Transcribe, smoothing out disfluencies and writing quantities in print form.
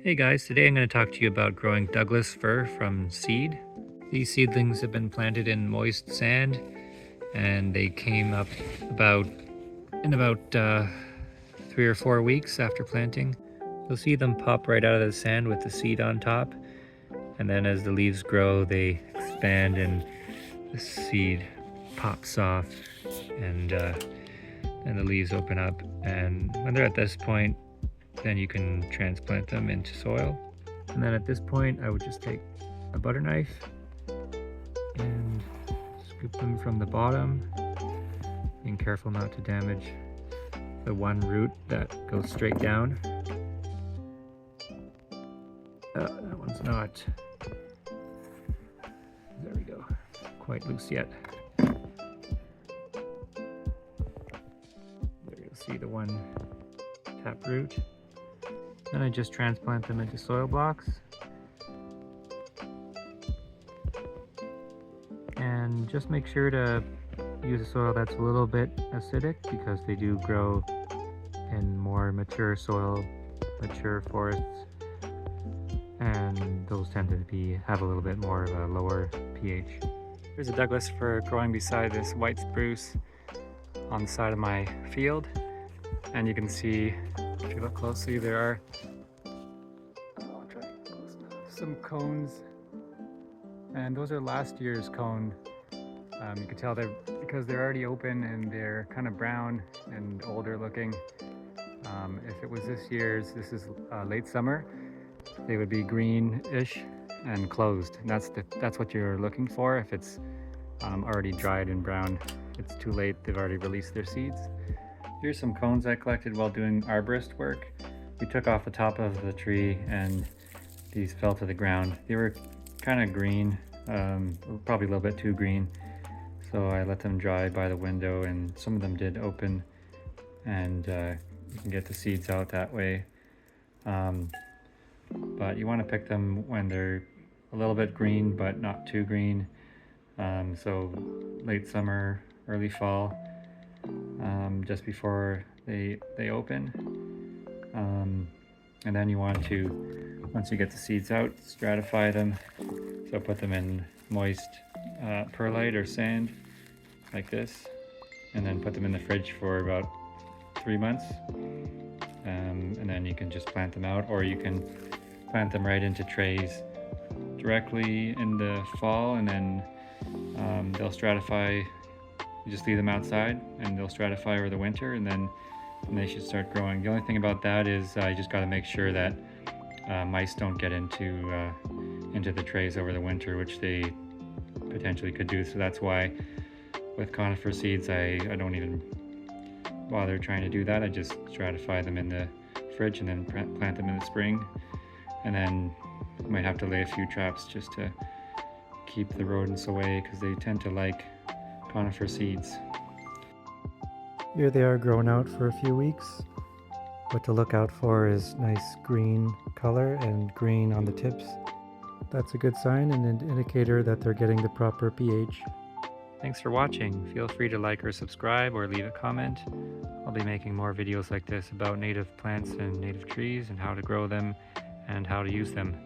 Hey guys, today I'm going to talk to you about growing Douglas fir from seed. These seedlings have been planted in moist sand and they came up in about 3 or 4 weeks after planting. You'll see them pop right out of the sand with the seed on top, and then as the leaves grow they expand and the seed pops off and the leaves open up, and when they're at this point then you can transplant them into soil. And then at this point I would just take a butter knife and scoop them from the bottom, being careful not to damage the one root that goes straight down. That one's not, there we go, quite loose yet. There you'll see the one tap root. Then I just transplant them into soil blocks. And just make sure to use a soil that's a little bit acidic, because they do grow in more mature soil, mature forests, and those tend to have a little bit more of a lower pH. Here's a Douglas fir growing beside this white spruce on the side of my field, and you can see, if you look closely, there are some cones, and those are last year's cone. You can tell because they're already open and they're kind of brown and older looking. If it was this year's, this is late summer, they would be greenish and closed. And that's what you're looking for. If it's already dried and brown, it's too late. They've already released their seeds. Here's some cones I collected while doing arborist work. We took off the top of the tree and these fell to the ground. They were kind of green, probably a little bit too green. So I let them dry by the window, and some of them did open, and you can get the seeds out that way. But you want to pick them when they're a little bit green, but not too green. So late summer, early fall, just before they open. And then you want to, once you get the seeds out, stratify them. So put them in moist perlite or sand like this, and then put them in the fridge for about 3 months. And then you can just plant them out, or you can plant them right into trays directly in the fall, and then they'll stratify. You just leave them outside and they'll stratify over the winter, and then they should start growing. The only thing about that is you just got to make sure that mice don't get into the trays over the winter, which they potentially could do. So that's why with conifer seeds I don't even bother trying to do that. I just stratify them in the fridge and then plant them in the spring, and then you might have to lay a few traps just to keep the rodents away, because they tend to like conifer seeds. Here they are grown out for a few weeks. What to look out for is nice green color and green on the tips. That's a good sign and an indicator that they're getting the proper pH. Thanks for watching. Feel free to like or subscribe or leave a comment. I'll be making more videos like this about native plants and native trees and how to grow them and how to use them.